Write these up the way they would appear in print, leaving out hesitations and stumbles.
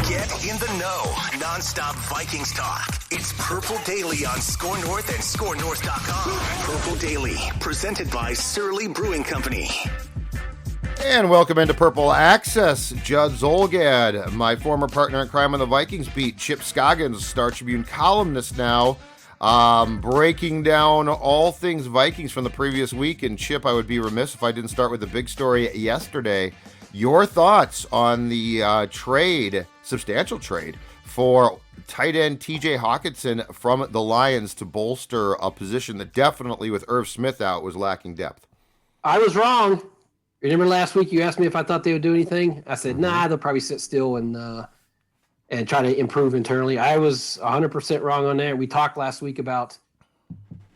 Get in the know. Non-stop Vikings talk. It's Purple Daily on Score North and ScoreNorth.com. Purple Daily, presented by Surly Brewing Company. And welcome into Purple Access. Judd Zolgad, my former partner in crime on the Vikings beat, Chip Scoggins, Star Tribune columnist now, breaking down all things Vikings from the previous week. And Chip, I would be remiss if I didn't start with the big story yesterday. Your thoughts on the substantial trade for tight end TJ Hockenson from the Lions to bolster a position that definitely, with Irv Smith out, was lacking depth. I was wrong. Remember last week you asked me if I thought they would do anything? I said, nah, they'll probably sit still and try to improve internally. I was 100% wrong on that. We talked last week about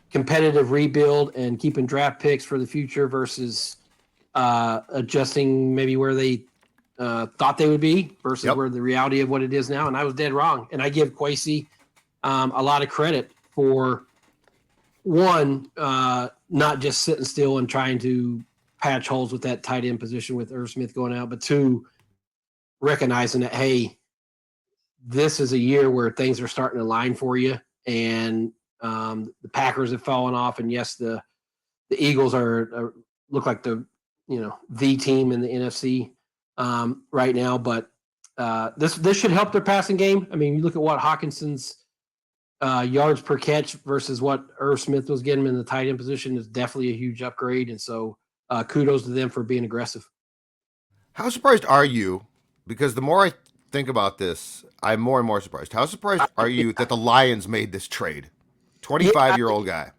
competitive rebuild and keeping draft picks for the future versus adjusting maybe where they thought they would be versus where the reality of what it is now. And I was dead wrong. And I give Kwesi a lot of credit for, one, not just sitting still and trying to patch holes with that tight end position with Irv Smith going out, but two, recognizing that, hey, this is a year where things are starting to line for you. And the Packers have fallen off. And yes, the Eagles look like the team in the NFC right now, but this should help their passing game. I mean, you look at what Hawkinson's yards per catch versus what Irv Smith was getting in the tight end position is definitely a huge upgrade. And so kudos to them for being aggressive. How surprised are you? Because the more I think about this, I'm more and more surprised. How surprised are you that the Lions made this trade? 25-year-old guy.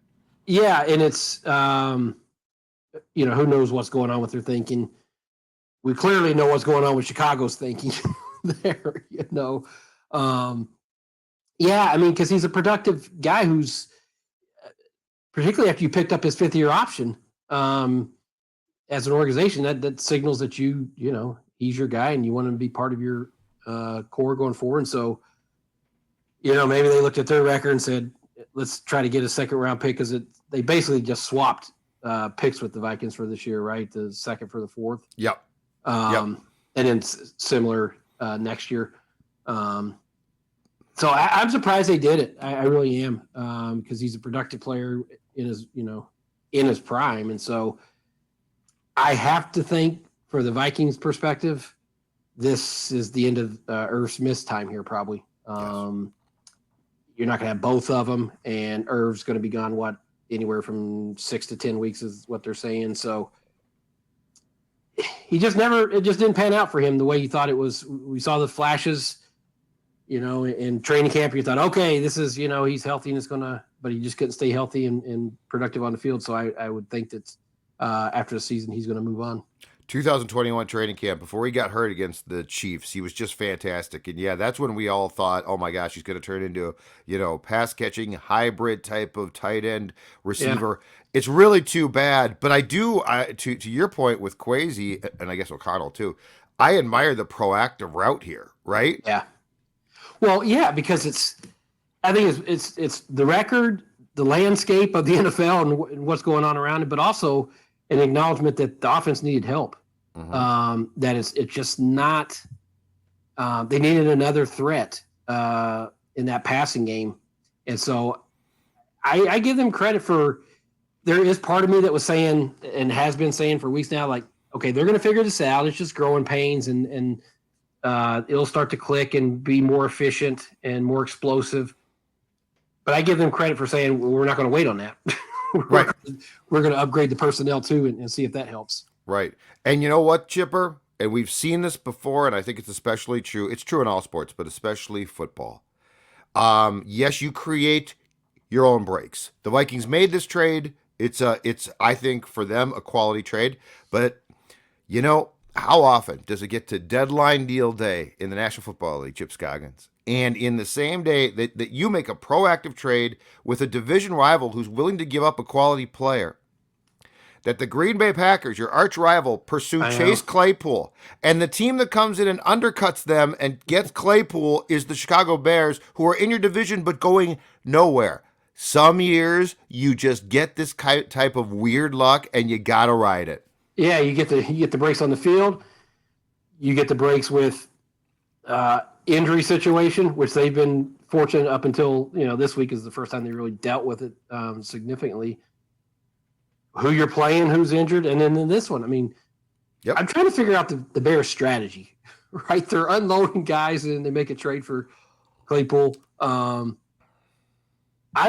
Yeah, and it's who knows what's going on with their thinking. We clearly know what's going on with Chicago's thinking there, Yeah, I mean, because he's a productive guy who's, particularly after you picked up his fifth-year option, as an organization, that signals that he's your guy and you want him to be part of your core going forward. And so, maybe they looked at their record and said, let's try to get a second-round pick because they basically just swapped picks with the Vikings for this year, right? The second for the fourth. Yep. And then similar next year. So I'm surprised they did it. I really am, because he's a productive player in his prime. And so I have to think, for the Vikings perspective, this is the end of Irv Smith's time here, probably. You're not going to have both of them, and Irv's going to be gone, anywhere from 6 to 10 weeks is what they're saying. So it just didn't pan out for him the way you thought it was. We saw the flashes, in training camp. You thought, okay, this is, he's healthy and it's but he just couldn't stay healthy and productive on the field. So I would think that after the season, he's going to move on. 2021 training camp, before he got hurt against the Chiefs, he was just fantastic. And yeah, that's when we all thought, oh my gosh, he's going to turn into, pass catching hybrid type of tight end receiver. Yeah. It's really too bad. But I do, to your point with Kwesi, and I guess O'Connell too, I admire the proactive route here, right? Yeah. Well, yeah, because I think it's the record, the landscape of the NFL and what's going on around it, but also an acknowledgement that the offense needed help. That it's just not. They needed another threat in that passing game, and so I give them credit for. There is part of me that was saying and has been saying for weeks now, like, okay, they're going to figure this out. It's just growing pains, and it'll start to click and be more efficient and more explosive. But I give them credit for saying, well, we're not going to wait on that. Right. We're going to upgrade the personnel too and see if that helps. Right. And you know what, Chipper? And we've seen this before, and I think it's especially true. It's true in all sports, but especially football. Yes, you create your own breaks. The Vikings made this trade. It's I think, for them, a quality trade. But, how often does it get to deadline deal day in the National Football League, Chip Scoggins? And in the same day that you make a proactive trade with a division rival who's willing to give up a quality player, that the Green Bay Packers, your arch rival, pursue Chase Claypool, and the team that comes in and undercuts them and gets Claypool is the Chicago Bears, who are in your division but going nowhere. Some years you just get this type of weird luck, and you gotta ride it. Yeah, you get the breaks on the field. You get the breaks with injury situation, which they've been fortunate up until, this week is the first time they really dealt with it significantly. Who you're playing, who's injured, and then in this one, I mean, Yep. I'm trying to figure out the Bears' strategy, right? They're unloading guys and they make a trade for Claypool. I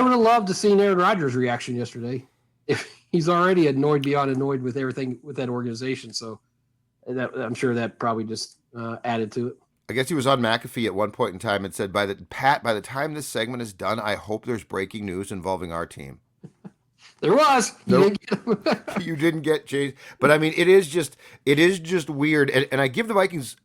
would have loved to see Aaron Rodgers' reaction yesterday. If he's already annoyed beyond annoyed with everything with that organization, so I'm sure that probably just added to it. I guess he was on McAfee at one point in time and said, by the time this segment is done, I hope there's breaking news involving our team. There was. You didn't get Chase. But I mean, it is just weird. And I give the Vikings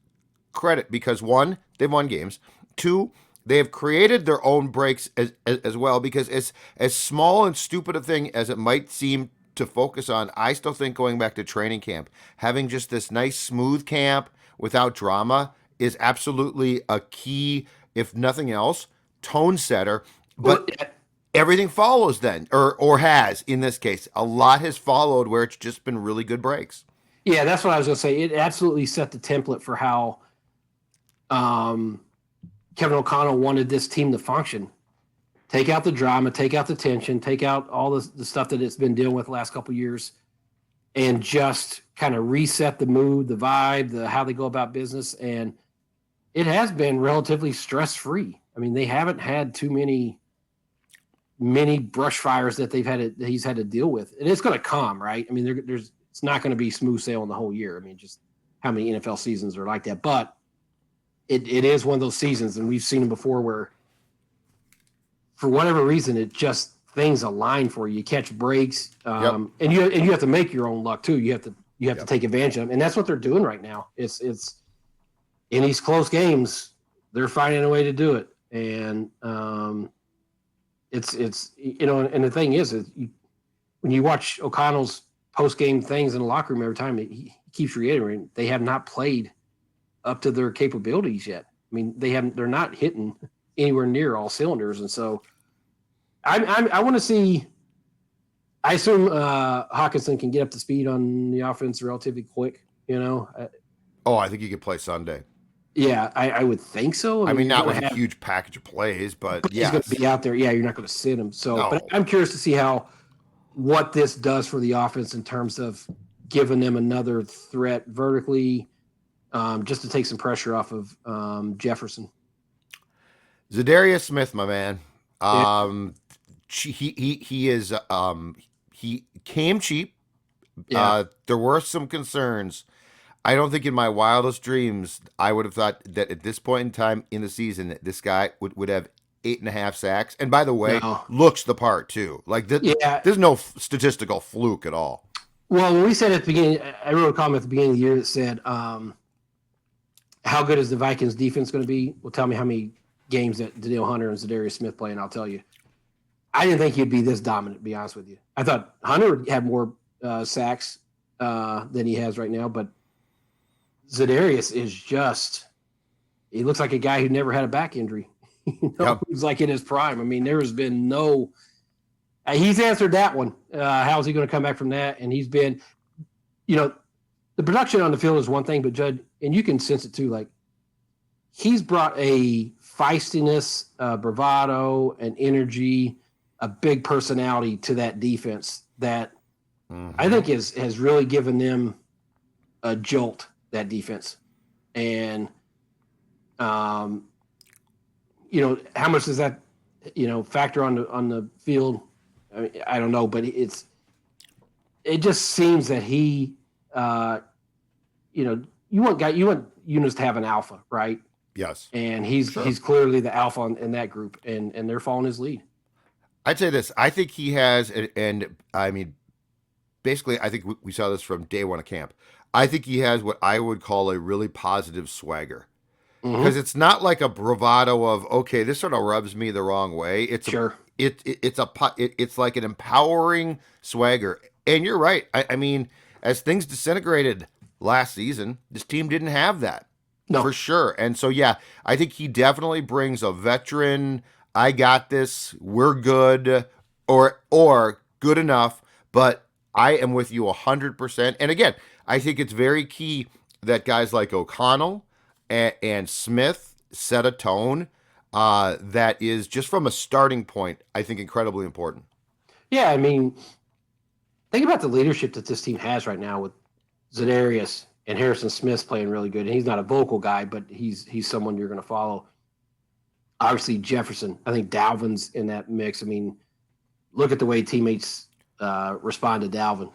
credit because, one, they've won games. Two, they have created their own breaks as well, because as small and stupid a thing as it might seem to focus on, I still think going back to training camp, having just this nice smooth camp without drama is absolutely a key, if nothing else, tone setter. But everything follows then, or has in this case. A lot has followed where it's just been really good breaks. Yeah, that's what I was going to say. It absolutely set the template for how Kevin O'Connell wanted this team to function. Take out the drama, take out the tension, take out all the stuff that it's been dealing with the last couple of years, and just kind of reset the mood, the vibe, how they go about business. And it has been relatively stress-free. I mean, they haven't had too many brush fires that he's had to deal with. And it's going to come, right? I mean, it's not going to be smooth sailing the whole year. I mean, just how many NFL seasons are like that. But it is one of those seasons, and we've seen them before, where for whatever reason, it just things align for you. You catch breaks, and you have to make your own luck too. You have to take advantage of them, and that's what they're doing right now. It's in these close games, they're finding a way to do it, and it's and the thing is when you watch O'Connell's post game things in the locker room every time, he keeps reiterating they have not played up to their capabilities yet. I mean, they're not hitting anywhere near all cylinders, and so I want to see. I assume Hockenson can get up to speed on the offense relatively quick. I think he could play Sunday. Yeah, I would think so. I mean, not with a huge package of plays, but he's going to be out there. Yeah, you're not going to sit him. So, no. But I'm curious to see what this does for the offense in terms of giving them another threat vertically, just to take some pressure off of Jefferson. Zadarius Smith, my man. He is he came cheap. Yeah. There were some concerns. I don't think in my wildest dreams I would have thought that at this point in time in the season this guy would have 8.5 sacks. And by the way, looks the part too. Like there's no statistical fluke at all. Well, when we said at the beginning, I wrote a comment at the beginning of the year that said, "How good is the Vikings defense going to be?" Well, tell me how many games that Danielle Hunter and Zadarius Smith play, and I'll tell you. I didn't think he'd be this dominant, to be honest with you. I thought Hunter would have more sacks than he has right now, but Zadarius is he looks like a guy who never had a back injury. He's like in his prime. I mean, there has been he's answered that one. How is he going to come back from that? And he's been, the production on the field is one thing, but Judd, and you can sense it too, like he's brought a feistiness, bravado, an energy, a big personality to that defense that I think has really given them a jolt, that defense. And, how much does that, factor on the field? I mean, I don't know, but it just seems that he, you want Eunice to have an alpha, right? Yes. And he's clearly the alpha in that group, and they're following his lead. I'd say this. I think he has, and I mean, basically, I think we saw this from day one of camp. I think he has what I would call a really positive swagger. Because it's not like a bravado of, okay, this sort of rubs me the wrong way. It's it's like an empowering swagger. And you're right. I mean, as things disintegrated last season, this team didn't have that. No. For sure. And so, yeah, I think he definitely brings a veteran, I got this, we're good, or good enough, but I am with you 100%. And again, I think it's very key that guys like O'Connell and Smith set a tone that is just from a starting point, I think, incredibly important. Yeah, I mean, think about the leadership that this team has right now with Za'Darius and Harrison Smith's playing really good. And he's not a vocal guy, but he's someone you're going to follow. Obviously, Jefferson. I think Dalvin's in that mix. I mean, look at the way teammates respond to Dalvin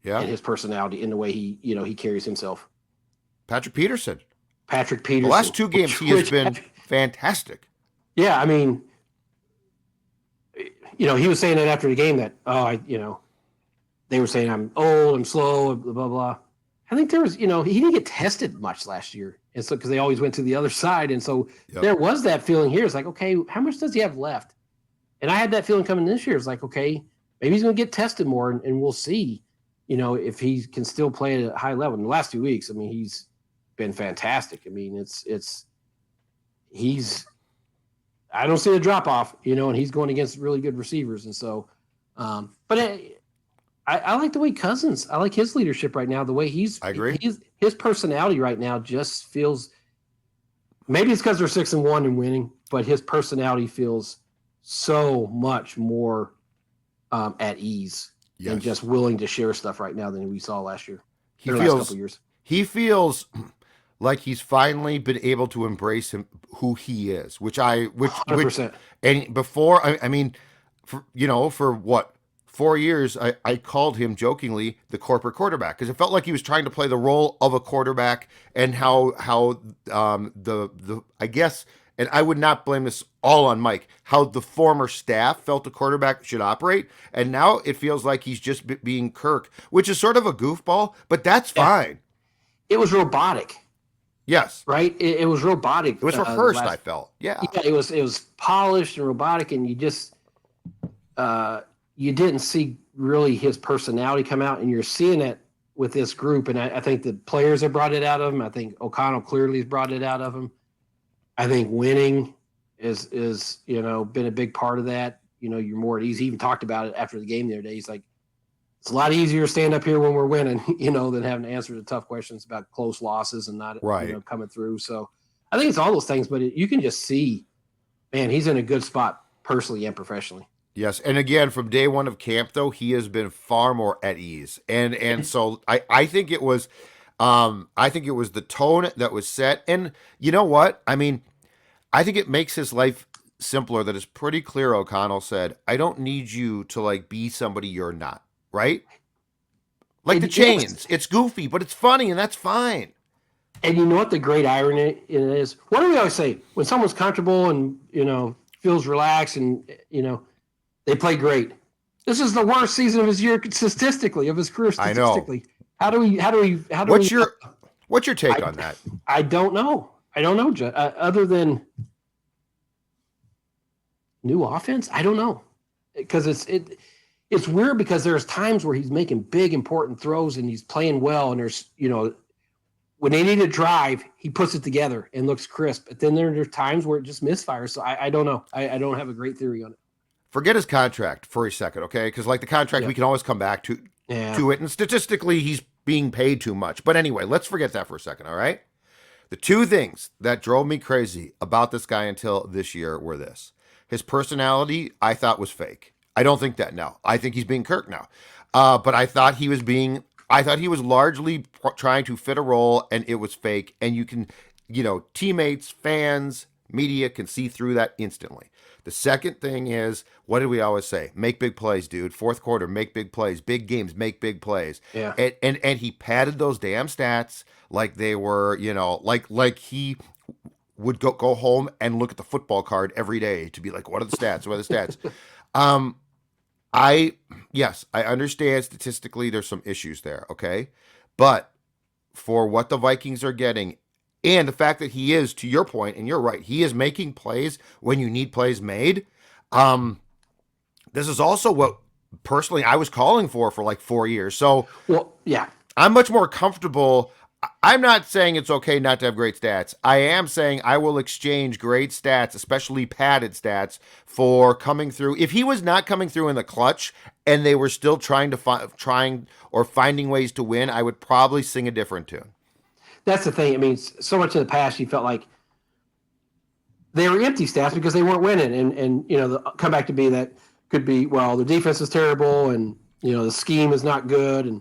and his personality and the way he carries himself. Patrick Peterson. The last two games, he has been fantastic. Yeah, I mean, he was saying that after the game that, they were saying I'm old, I'm slow, blah, blah, blah. I think there was, he didn't get tested much last year. And so, because they always went to the other side. And so there was that feeling here. It's like, okay, how much does he have left? And I had that feeling coming this year. It's like, okay, maybe he's going to get tested more and we'll see, if he can still play at a high level. In the last 2 weeks, I mean, he's been fantastic. I mean, I don't see a drop off, and he's going against really good receivers. And so, I like the way Cousins. I like his leadership right now. The way I agree. His personality right now just feels. Maybe it's because they're 6-1 and winning, but his personality feels so much more at ease and just willing to share stuff right now than we saw last year. Last couple years. He feels like he's finally been able to embrace who he is, which 100%. And before, I mean, for what? 4 years, I called him jokingly the corporate quarterback because it felt like he was trying to play the role of a quarterback, and how I guess, and I would not blame this all on Mike, how the former staff felt a quarterback should operate, and now it feels like he's just being Kirk, which is sort of a goofball, but that's fine. It was robotic. Yes. Right? It was robotic. It was rehearsed, I felt. Yeah. Yeah, it was polished and robotic, and you just you didn't see really his personality come out, and you're seeing it with this group. And I think the players have brought it out of him. I think O'Connell clearly has brought it out of him. I think winning is been a big part of that. You're more at ease. He even talked about it after the game the other day. He's like, it's a lot easier to stand up here when we're winning, than having to answer the tough questions about close losses and not coming through. So I think it's all those things, but you can just see, man, he's in a good spot personally and professionally. Yes, and again, from day one of camp, though, he has been far more at ease, and so I think it was, the tone that was set, and you know what? I mean, I think it makes his life simpler. That is pretty clear. O'Connell said, "I don't need you to be somebody you're not." Right? Like the chains, it's goofy, but it's funny, and that's fine. And you know what the great irony is? What do we always say when someone's comfortable and feels relaxed and they play great? This is the worst season of his year statistically, of his career statistically. I know. What's your take on that? I don't know. Judd. Other than new offense, I don't know, because it's weird because there's times where he's making big important throws and he's playing well, and there's when they need to drive, he puts it together and looks crisp. But then there's times where it just misfires. So I don't know. I don't have a great theory on it. Forget his contract for a second, okay? Because the contract, we can always come back to it. And statistically, he's being paid too much. But anyway, let's forget that for a second, all right? The two things that drove me crazy about this guy until this year were this. His personality, I thought, was fake. I don't think that now. I think he's being Kirk now. But I thought he was largely trying to fit a role, and it was fake. And you can, teammates, fans, media can see through that instantly. The second thing is, what did we always say? Make big plays, dude. Fourth quarter, make big plays. Big games, make big plays. Yeah. And he padded those damn stats like they were, like he would go home and look at the football card every day to be like, what are the stats? What are the stats? I understand statistically there's some issues there, okay? But for what the Vikings are getting, and the fact that he is, to your point, and you're right, he is making plays when you need plays made. This is also what, personally, I was calling for like 4 years. So, well, yeah, I'm much more comfortable. I'm not saying it's okay not to have great stats. I am saying I will exchange great stats, especially padded stats, for coming through. If he was not coming through in the clutch and they were still finding ways to win, I would probably sing a different tune. That's the thing. I mean, so much in the past, you felt like they were empty stats because they weren't winning. And the come back to be that could be, well, the defense is terrible and, the scheme is not good.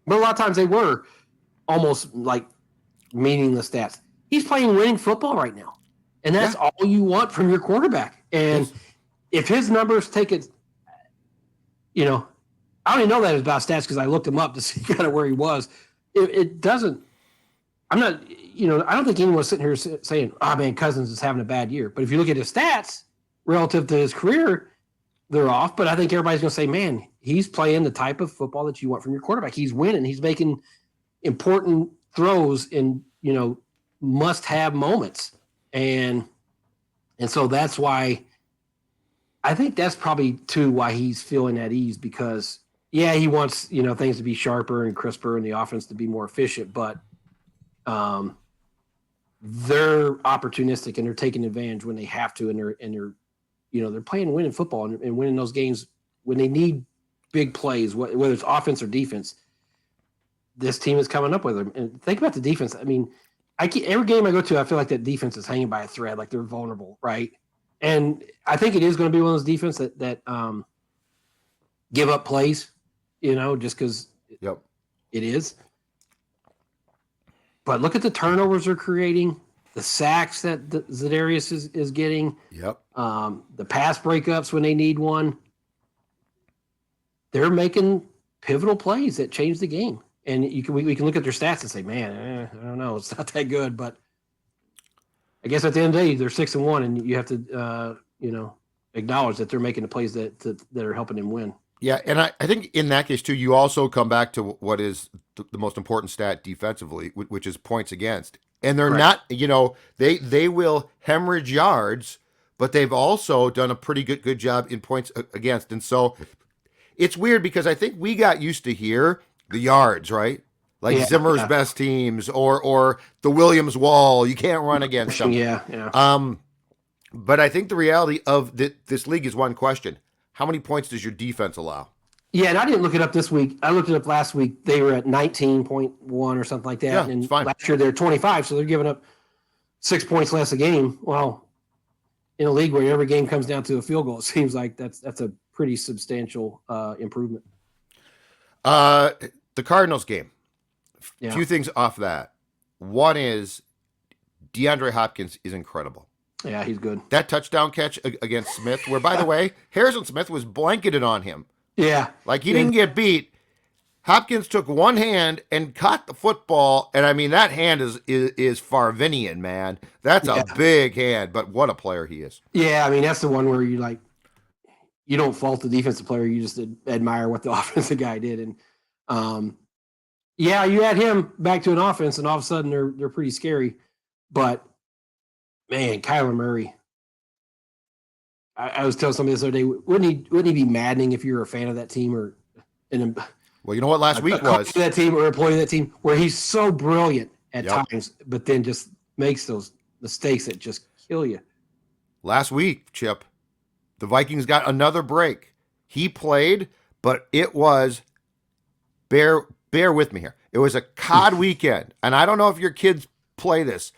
But a lot of times they were almost like meaningless stats. He's playing winning football right now. And that's all you want from your quarterback. And if his numbers take it, I don't even know that about stats because I looked him up to see kind of where he was. It doesn't, I'm not, I don't think anyone's sitting here saying, oh man, Cousins is having a bad year. But if you look at his stats relative to his career, they're off. But I think everybody's going to say, man, he's playing the type of football that you want from your quarterback. He's winning. He's making important throws in, must-have moments. And so that's why I think that's probably too why he's feeling at ease because he wants, things to be sharper and crisper and the offense to be more efficient, but they're opportunistic and they're taking advantage when they have to, and they're playing winning football and winning those games when they need big plays, whether it's offense or defense. This team is coming up with them. And think about the defense. I mean, every game I go to, I feel like that defense is hanging by a thread, like they're vulnerable, right? And I think it is going to be one of those defense that give up plays, just because it is. But look at the turnovers they're creating, the sacks that Za'Darius is getting. Yep. The pass breakups when they need one. They're making pivotal plays that change the game. And we can look at their stats and say, man, I don't know, it's not that good. But I guess at the end of the day, they're 6-1, and you have to, acknowledge that they're making the plays that are helping them win. Yeah, and I think in that case, too, you also come back to what is the most important stat defensively, which is points against. And they're not, they will hemorrhage yards, but they've also done a pretty good job in points against. And so it's weird because I think we got used to hear the yards, right? Like Zimmer's best teams or the Williams wall. You can't run against them. Yeah. But I think the reality of this league is one question. How many points does your defense allow? Yeah, and I didn't look it up this week. I looked it up last week. They were at 19.1 or something like that. Yeah, and it's fine. Last year they're 25, so they're giving up 6 points less a game. Well, in a league where every game comes down to a field goal, it seems like that's a pretty substantial improvement. The Cardinals game. Yeah. Few things off that. One is DeAndre Hopkins is incredible. Yeah, he's good. That touchdown catch against Smith, where, by the way, Harrison Smith was blanketed on him. Yeah. Like, he didn't get beat. Hopkins took one hand and caught the football, and, I mean, that hand is Farvinian, man. That's a big hand, but what a player he is. Yeah, I mean, that's the one where you don't fault the defensive player. You just admire what the offensive guy did. And, you add him back to an offense, and all of a sudden they're pretty scary. But, man, Kyler Murray. I was telling somebody this other day, wouldn't he be maddening if you're a fan of that team or well, you know what last week was? That team or employee of that team, where he's so brilliant at times, but then just makes those mistakes that just kill you. Last week, Chip, the Vikings got another break. He played, but it was bear with me here. It was a COD weekend, and I don't know if your kids play this.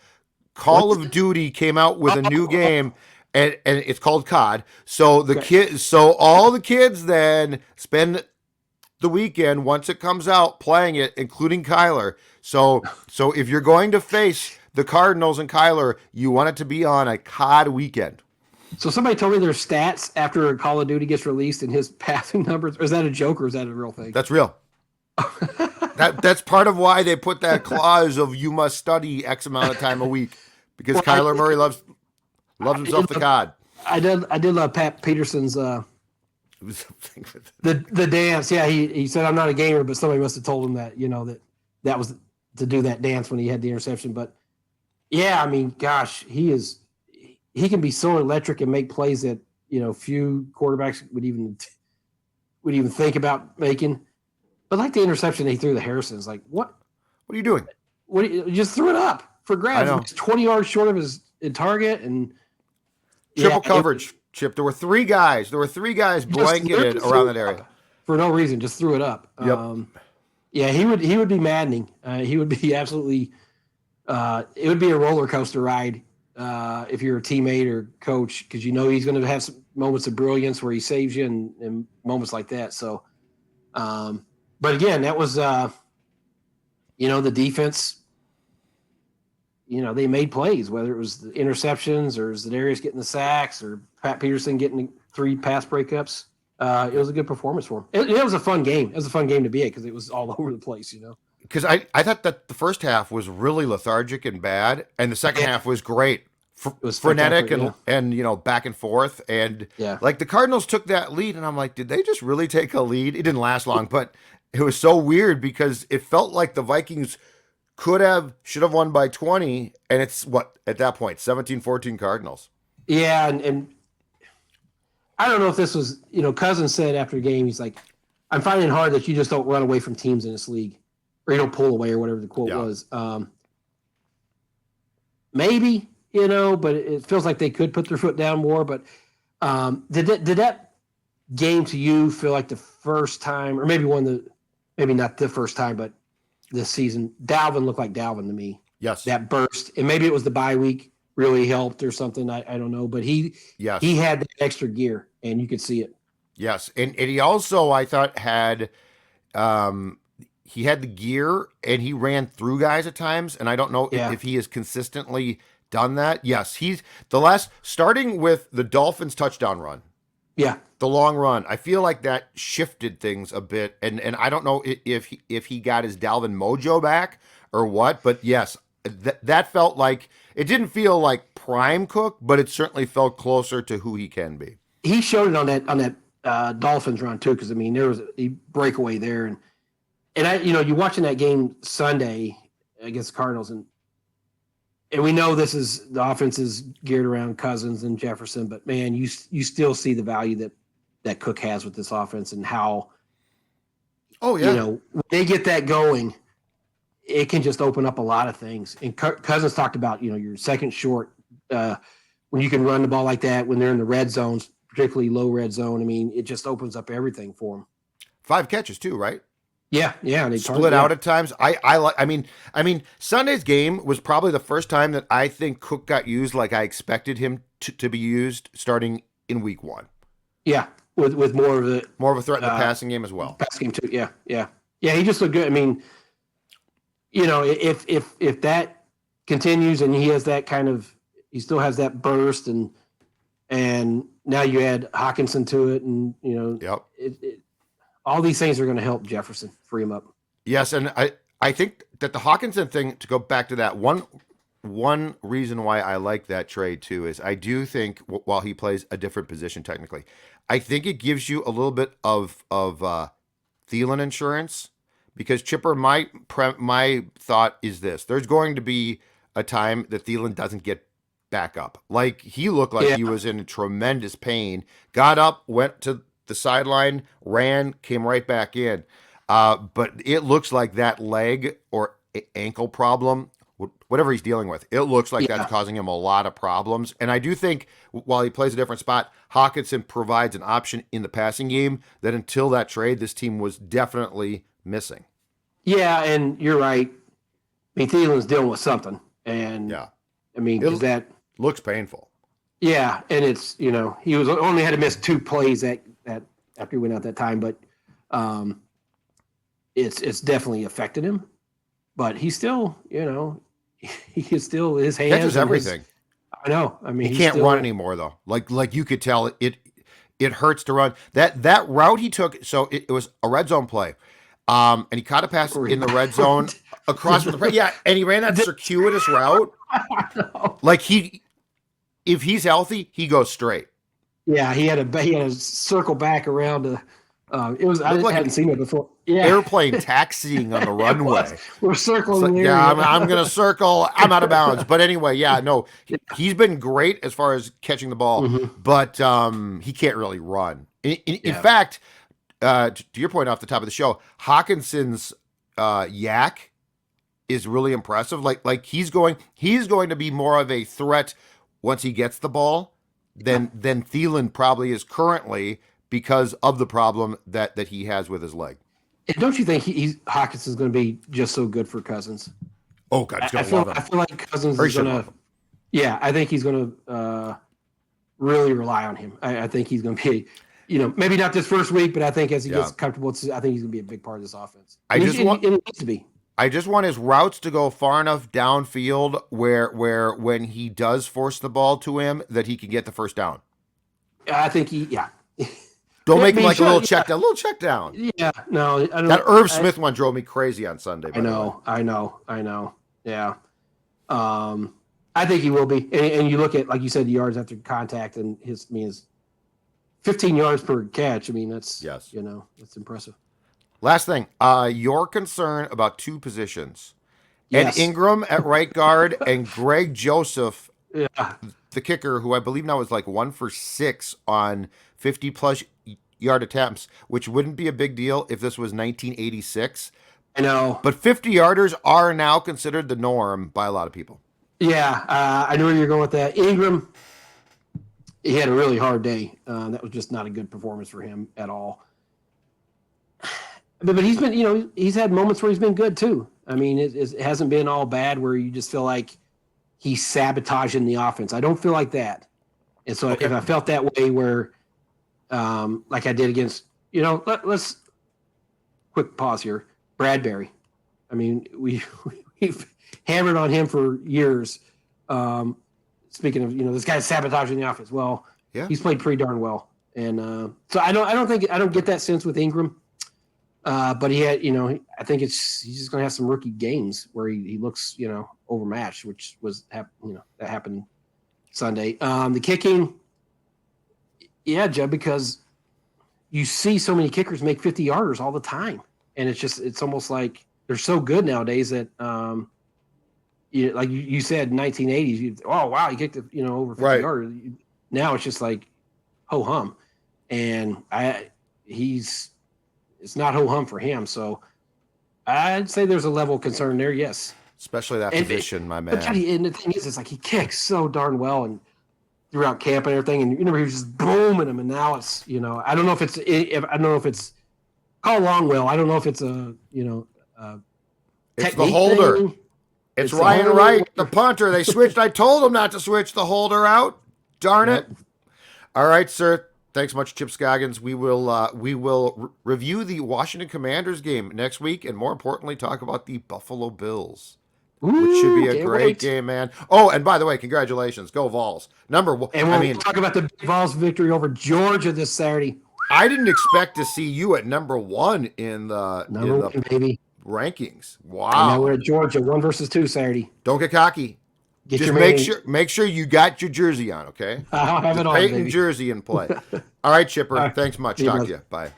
Call of Duty came out with a new game, and it's called COD. So all the kids then spend the weekend once it comes out playing it, including Kyler. So if you're going to face the Cardinals and Kyler, you want it to be on a COD weekend. So somebody told me there's stats after Call of Duty gets released and his passing numbers. Or is that a joke or is that a real thing? That's real. That's part of why they put that clause of you must study X amount of time a week, because Kyler Murray loves himself the COD. I did love Pat Peterson's the dance. Yeah, he said I'm not a gamer, but somebody must have told him that that was to do that dance when he had the interception. But yeah, I mean, gosh, he can be so electric and make plays that few quarterbacks would even think about making. But like the interception he threw to Harrison is like, what are you doing? You just threw it up for grabs. It's 20 yards short of his target and triple coverage. Chip, there were three guys blanketed around that area for no reason. Just threw it up. Yep. He would be maddening. He would be absolutely. It would be a roller coaster ride if you're a teammate or coach, because you know he's going to have some moments of brilliance where he saves you and moments like that. So, but again, that was, the defense, they made plays, whether it was the interceptions or Za'Darius getting the sacks or Pat Peterson getting 3 pass breakups. It was a good performance for him. It was a fun game. It was a fun game to be at because it was all over the place, Because I thought that the first half was really lethargic and bad, and the second half was great. It was frenetic spectacular, and back and forth. And Yeah. like the Cardinals took that lead, and I'm like, did they just really take a lead? It didn't last long, but it was so weird because it felt like the Vikings should have won by 20, and it's what at that point 17-14 Cardinals. Yeah, and I don't know if this was, Cousins said after the game, he's like, I'm finding it hard that you just don't run away from teams in this league, or you don't pull away, or whatever the quote was. Maybe, but it feels like they could put their foot down more. But did that game to you feel like the first time, or maybe maybe not the first time, but this season, Dalvin looked like Dalvin to me. Yes. That burst, and maybe it was the bye week really helped or something. I don't know, but he had that extra gear, and you could see it. Yes, and he also, I thought, had he had the gear, and he ran through guys at times, and I don't know if he has consistently done that. Yes, he's starting with the Dolphins touchdown run. Yeah. The long run. I feel like that shifted things a bit, and I don't know if he got his Dalvin mojo back or what, but yes, that felt like, it didn't feel like prime Cook, but it certainly felt closer to who he can be. He showed it on that Dolphins run too, because there was a breakaway there, and I, you're watching that game Sunday against the Cardinals, and we know the offense is geared around Cousins and Jefferson, but man, you still see the value that Cook has with this offense and how, when they get that going, it can just open up a lot of things. And Cousins talked about, your second short, when you can run the ball like that, when they're in the red zones, particularly low red zone. It just opens up everything for them. 5 catches too, right? Yeah. They split out at times. I mean, Sunday's game was probably the first time that I think Cook got used like I expected him to be used starting in week 1. Yeah, with more of a threat in the passing game as well. Passing game too. Yeah. He just looked good. If that continues and he has that he still has that burst and now you add Hockenson to it, and Yep. All these things are going to help Jefferson free him up. Yes, and I think that the Hockenson thing, to go back to that, one reason why I like that trade too is I do think while he plays a different position technically, I think it gives you a little bit of Thielen insurance, because Chipper, my thought is this: there's going to be a time that Thielen doesn't get back up. Like, he looked like he was in tremendous pain, got up, went to the sideline, ran, came right back in. But it looks like that leg or ankle problem, whatever he's dealing with, it looks like that's causing him a lot of problems. And I do think while he plays a different spot, Hockenson provides an option in the passing game that until that trade, this team was definitely missing. Yeah, and you're right. Thielen's dealing with something. And because that looks painful. Yeah, and it's, he was only had to miss 2 plays that after he went out that time, but it's definitely affected him. But he's still, he can still, his hands catches everything. I know. He can't run anymore though. Like you could tell it hurts to run. That route he took, so it was a red zone play. And he caught a pass in the red zone across from the and he ran that circuitous route. Like if he's healthy, he goes straight. Yeah, he had to circle back around to. I hadn't seen it before. Yeah, airplane taxiing on the runway. We're circling. I'm going to circle. I'm out of bounds. But anyway, he's been great as far as catching the ball, but he can't really run. In fact, to your point off the top of the show, Hawkinson's yak is really impressive. Like he's going to be more of a threat once he gets the ball than Thielen probably is currently, because of the problem that he has with his leg. And don't you think Hawkins is going to be just so good for Cousins? Oh God, he's going to love him. I feel like Cousins is going to Yeah, I think he's going to really rely on him. I think he's going to be, maybe not this first week, but I think as he gets comfortable, I think he's going to be a big part of this offense. And he needs to be. I just want his routes to go far enough downfield where when he does force the ball to him, that he can get the first down. I think Don't make him like a little check down. A little check down. Yeah, no. I don't, that Irv Smith one drove me crazy on Sunday. I know. Yeah. I think he will be. And you look at, like you said, the yards after contact and his 15 yards per catch. I mean, that's impressive. Last thing, your concern about two positions. Yes. Ed Ingram at right guard and Greg Joseph, Yeah. the kicker, who I believe now is like 1 for 6 on 50-plus yard attempts, which wouldn't be a big deal if this was 1986. I know. But 50-yarders are now considered the norm by a lot of people. Yeah, I knew where you're going with that. Ingram, he had a really hard day. That was just not a good performance for him at all. But he's been, he's had moments where he's been good too. I mean, it hasn't been all bad where you just feel like he's sabotaging the offense. I don't feel like that. And so if I felt that way where, like I did against, let's quick pause here. Bradbury. I mean, we've hammered on him for years. Speaking of, this guy's sabotaging the offense. Well, he's played pretty darn well. And so I don't get that sense with Ingram. But he had, I think he's just going to have some rookie games where he looks, overmatched, which was, that happened Sunday. The kicking, Jeb, because you see so many kickers make 50-yarders all the time. And it's almost like they're so good nowadays that, like you said, 1980s, oh, wow, he kicked it, over 50 yards. Now it's just like ho-hum. And it's not ho-hum for him. So I'd say there's a level of concern there, yes. Especially that position, my man. And the thing is, it's like he kicks so darn well and throughout camp and everything. And he was just booming him. And now it's, I don't know if it's call Longwell. I don't know if it's it's the holder. Thing. It's Ryan Wright, the punter. They switched. I told them not to switch the holder out. Darn it. All right, sir. Thanks much, Chip Scoggins. We will review the Washington Commanders game next week, and more importantly, talk about the Buffalo Bills, which should be a great game, man. Oh, and by the way, congratulations, go Vols! Number one. And we'll talk about the Vols victory over Georgia this Saturday. I didn't expect to see you at number one in the baby rankings. Wow! I know we're at Georgia, 1-2 Saturday. Don't get cocky. Just make sure you got your jersey on, okay? I'll have it on, Peyton baby. jersey in play. All right, Chipper. Thanks much. Talk to you. Bye.